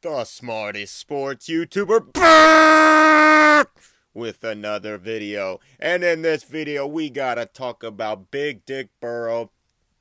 the smartest sports YouTuber back with another video. And in this video, we gotta talk about Big Dick Burrow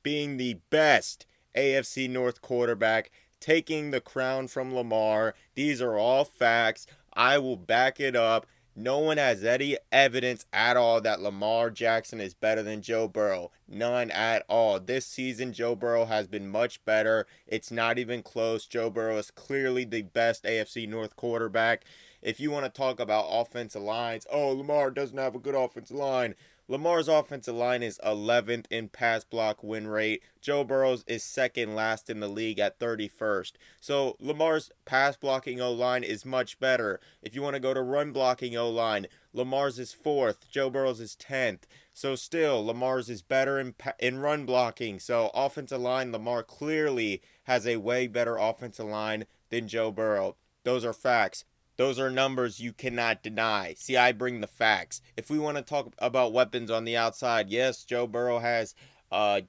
being the best AFC North quarterback, taking the crown from Lamar. These are all facts. I will back it up. No one has any evidence at all that Lamar Jackson is better than Joe Burrow. None at all. This season, Joe Burrow has been much better. It's not even close. Joe Burrow is clearly the best AFC North quarterback. If you want to talk about offensive lines, oh, Lamar doesn't have a good offensive line. Lamar's offensive line is 11th in pass block win rate. Joe Burrow's is second last in the league at 31st. So Lamar's pass blocking O-line is much better. If you want to go to run blocking O-line, Lamar's is 4th. Joe Burrow's is 10th. So still, Lamar's is better in run blocking. So offensive line, Lamar clearly has a way better offensive line than Joe Burrow. Those are facts. Those are numbers you cannot deny. See, I bring the facts. If we want to talk about weapons on the outside, yes, Joe Burrow has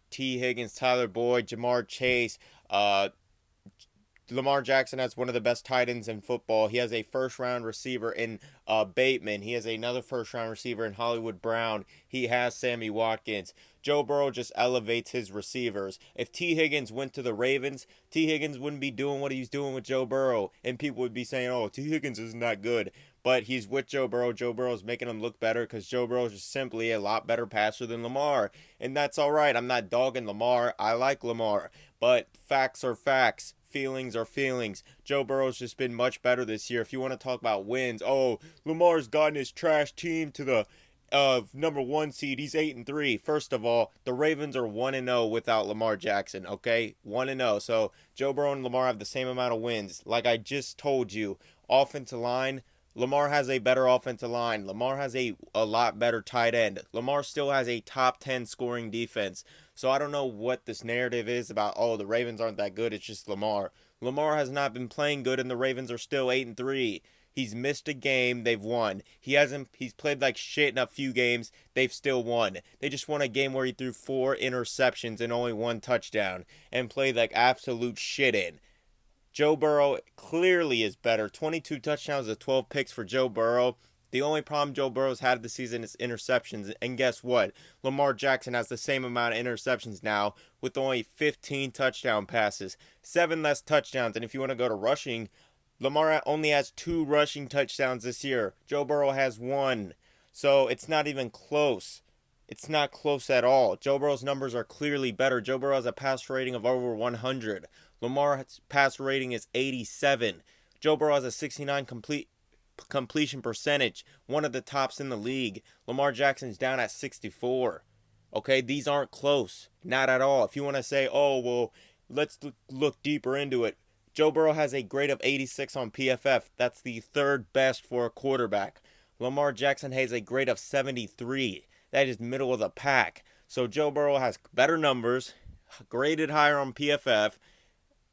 T. Higgins, Tyler Boyd, Jamar Chase. Lamar Jackson has one of the best tight ends in football. He has a first-round receiver in Bateman. He has another first-round receiver in Hollywood Brown. He has Sammy Watkins. Joe Burrow just elevates his receivers. If T. Higgins went to the Ravens, T. Higgins wouldn't be doing what he's doing with Joe Burrow. And people would be saying, oh, T. Higgins isn't that good. But he's with Joe Burrow. Joe Burrow's making him look better because Joe Burrow is just simply a lot better passer than Lamar. And that's all right. I'm not dogging Lamar. I like Lamar. But facts are facts. Feelings are feelings. Joe Burrow's just been much better this year. If you want to talk about wins, oh, Lamar's gotten his trash team to the number 1 seed. He's 8-3. First of all, the Ravens are 1-0 without Lamar Jackson. Okay, 1-0. So Joe Burrow and Lamar have the same amount of wins. Like I just told you, offensive line. Lamar has a better offensive line. Lamar has a lot better tight end. Lamar still has a top 10 scoring defense. So I don't know what this narrative is about, oh, the Ravens aren't that good, it's just Lamar. Lamar has not been playing good, and the Ravens are still 8-3. He's missed a game, they've won. He's played like shit in a few games, they've still won. They just won a game where he threw 4 interceptions and only 1 touchdown and played like absolute shit in. Joe Burrow clearly is better. 22 touchdowns to 12 picks for Joe Burrow. The only problem Joe Burrow's had this season is interceptions. And guess what? Lamar Jackson has the same amount of interceptions now with only 15 touchdown passes. 7 less touchdowns. And if you want to go to rushing, Lamar only has 2 rushing touchdowns this year. Joe Burrow has 1. So it's not even close. It's not close at all. Joe Burrow's numbers are clearly better. Joe Burrow has a pass rating of over 100. Lamar's pass rating is 87. Joe Burrow has a 69 completion percentage, one of the tops in the league. Lamar Jackson's down at 64. Okay, these aren't close. Not at all. If you want to say, oh, well, let's look deeper into it. Joe Burrow has a grade of 86 on PFF. That's the 3rd best for a quarterback. Lamar Jackson has a grade of 73. That is middle of the pack. So Joe Burrow has better numbers, graded higher on PFF.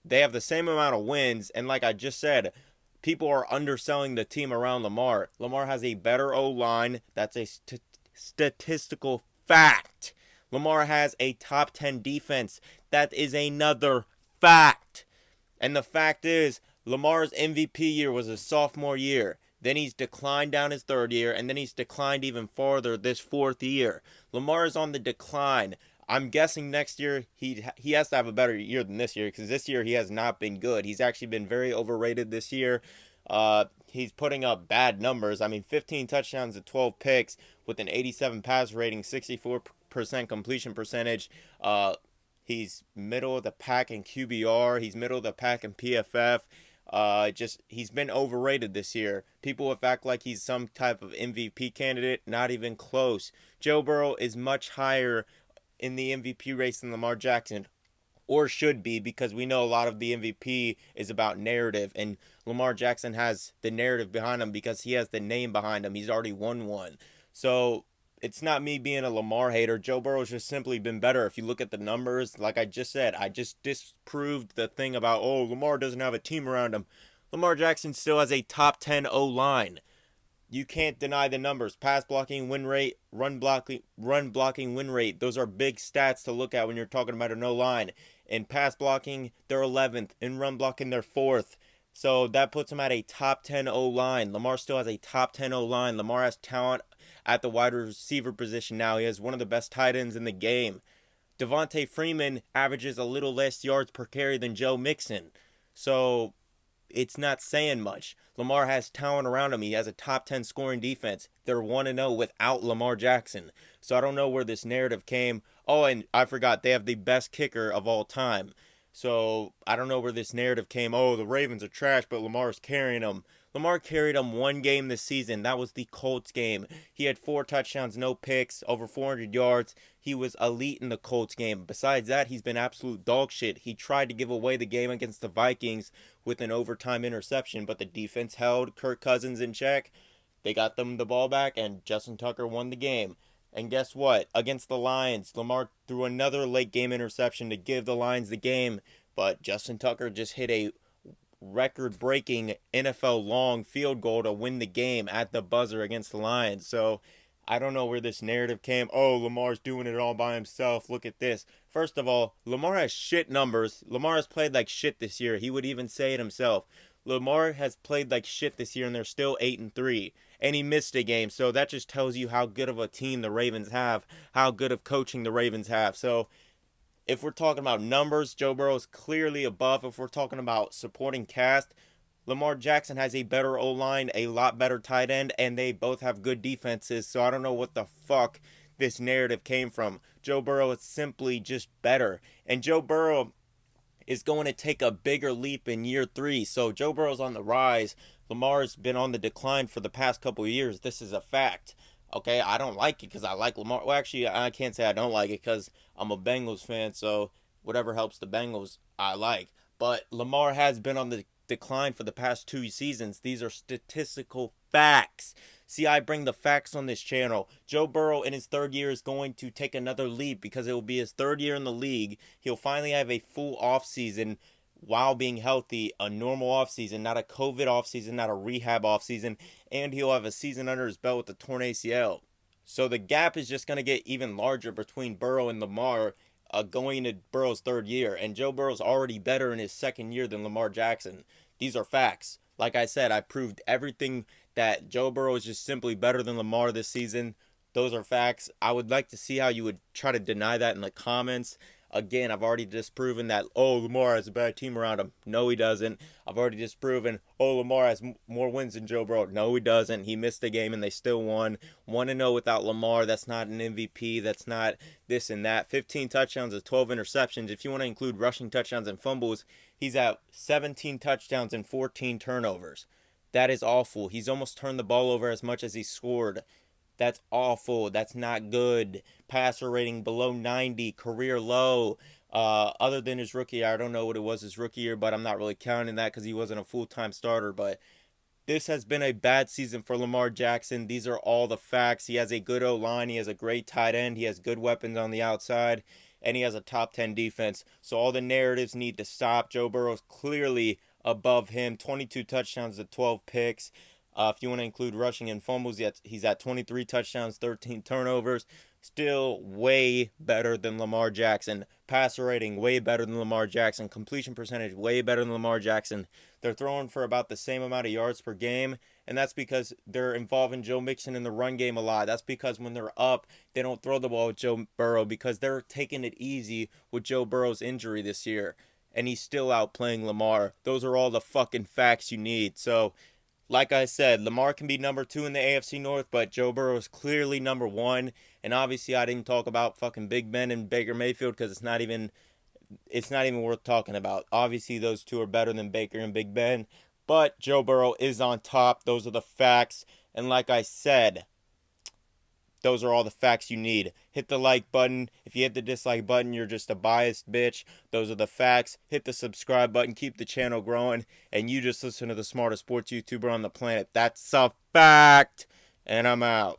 They have the same amount of wins, and like I just said, people are underselling the team around Lamar. Lamar has a better O-line. That's a statistical fact. Lamar has a top 10 defense. That is another fact. And the fact is, Lamar's MVP year was his sophomore year. Then he's declined down his 3rd year, and then he's declined even farther this 4th year. Lamar is on the decline. I'm guessing next year he has to have a better year than this year, because this year he has not been good. He's actually been very overrated this year. He's putting up bad numbers. I mean, 15 touchdowns to 12 picks with an 87 pass rating, 64% completion percentage. He's middle of the pack in QBR. He's middle of the pack in PFF. He's been overrated this year. People have act like he's some type of MVP candidate. Not even close. Joe Burrow is much higher in the MVP race than Lamar Jackson, or should be, because we know a lot of the MVP is about narrative, and Lamar Jackson has the narrative behind him because he has the name behind him. He's already won one. So it's not me being a Lamar hater. Joe Burrow's just simply been better. If you look at the numbers, like I just said, I just disproved the thing about, oh, Lamar doesn't have a team around him. Lamar Jackson still has a top 10 O-line. You can't deny the numbers. Pass blocking win rate, run blocking win rate. Those are big stats to look at when you're talking about an O-line. In pass blocking, they're 11th. In run blocking, they're 4th. So that puts him at a top 10 O line. Lamar still has a top 10 O line. Lamar has talent at the wide receiver position now. He has one of the best tight ends in the game. Devontae Freeman averages a little less yards per carry than Joe Mixon. So it's not saying much. Lamar has talent around him. He has a top 10 scoring defense. They're 1-0 without Lamar Jackson. So I don't know where this narrative came. Oh, and I forgot, they have the best kicker of all time. So I don't know where this narrative came. Oh, the Ravens are trash, but Lamar's carrying them. Lamar carried them one game this season. That was the Colts game. He had 4 touchdowns, no picks, over 400 yards. He was elite in the Colts game. Besides that, he's been absolute dog shit. He tried to give away the game against the Vikings with an overtime interception, but the defense held Kirk Cousins in check. They got them the ball back, and Justin Tucker won the game. And guess what? Against the Lions, Lamar threw another late game interception to give the Lions the game, but Justin Tucker just hit a record-breaking NFL long field goal to win the game at the buzzer against the Lions. So I don't know where this narrative came. Oh, Lamar's doing it all by himself. Look at this. First of all, Lamar has shit numbers. Lamar has played like shit this year. He would even say it himself. Lamar has played like shit this year, and they're still 8-3. And he missed a game. So that just tells you how good of a team the Ravens have, how good of coaching the Ravens have. So if we're talking about numbers, Joe Burrow is clearly above. If we're talking about supporting cast, Lamar Jackson has a better O-line, a lot better tight end, and they both have good defenses. So I don't know what the fuck this narrative came from. Joe Burrow is simply just better. And Joe Burrow is going to take a bigger leap in year 3. So Joe Burrow's on the rise. Lamar's been on the decline for the past couple of years. This is a fact. Okay, I don't like it because I like Lamar. Well, actually, I can't say I don't like it because I'm a Bengals fan. So whatever helps the Bengals, I like. But Lamar has been on the decline for the past 2 seasons. These are statistical facts. See, I bring the facts on this channel. Joe Burrow in his 3rd year is going to take another leap because it will be his 3rd year in the league. He'll finally have a full offseason while being healthy, a normal offseason, not a COVID offseason, not a rehab offseason, and he'll have a season under his belt with a torn ACL. So the gap is just going to get even larger between Burrow and Lamar going into Burrow's 3rd year. And Joe Burrow's already better in his 2nd year than Lamar Jackson. These are facts. Like I said, I proved everything that Joe Burrow is just simply better than Lamar this season. Those are facts. I would like to see how you would try to deny that in the comments. Again, I've already disproven that, oh, Lamar has a bad team around him. No, he doesn't. I've already disproven, oh, Lamar has more wins than Joe Burrow. No, he doesn't. He missed a game and they still won. 1-0 without Lamar. That's not an MVP. That's not this and that. 15 touchdowns and 12 interceptions. If you want to include rushing touchdowns and fumbles, he's at 17 touchdowns and 14 turnovers. That is awful. He's almost turned the ball over as much as he scored. That's awful. That's not good. Passer rating below 90, career low. Other than his rookie year, I don't know what it was his rookie year, but I'm not really counting that because he wasn't a full-time starter. But this has been a bad season for Lamar Jackson. These are all the facts. He has a good O-line. He has a great tight end. He has good weapons on the outside. And he has a top 10 defense. So all the narratives need to stop. Joe Burrow's clearly above him. 22 touchdowns to 12 picks. If you want to include rushing and fumbles, he's at 23 touchdowns, 13 turnovers. Still way better than Lamar Jackson. Passer rating, way better than Lamar Jackson. Completion percentage, way better than Lamar Jackson. They're throwing for about the same amount of yards per game, and that's because they're involving Joe Mixon in the run game a lot. That's because when they're up, they don't throw the ball with Joe Burrow because they're taking it easy with Joe Burrow's injury this year. And he's still outplaying Lamar. Those are all the fucking facts you need. So, like I said, Lamar can be number 2 in the AFC North, but Joe Burrow is clearly number 1. And obviously, I didn't talk about fucking Big Ben and Baker Mayfield because it's not even worth talking about. Obviously, those two are better than Baker and Big Ben, but Joe Burrow is on top. Those are the facts. And like I said, those are all the facts you need. Hit the like button. If you hit the dislike button, you're just a biased bitch. Those are the facts. Hit the subscribe button. Keep the channel growing. And you just listen to the smartest sports YouTuber on the planet. That's a fact. And I'm out.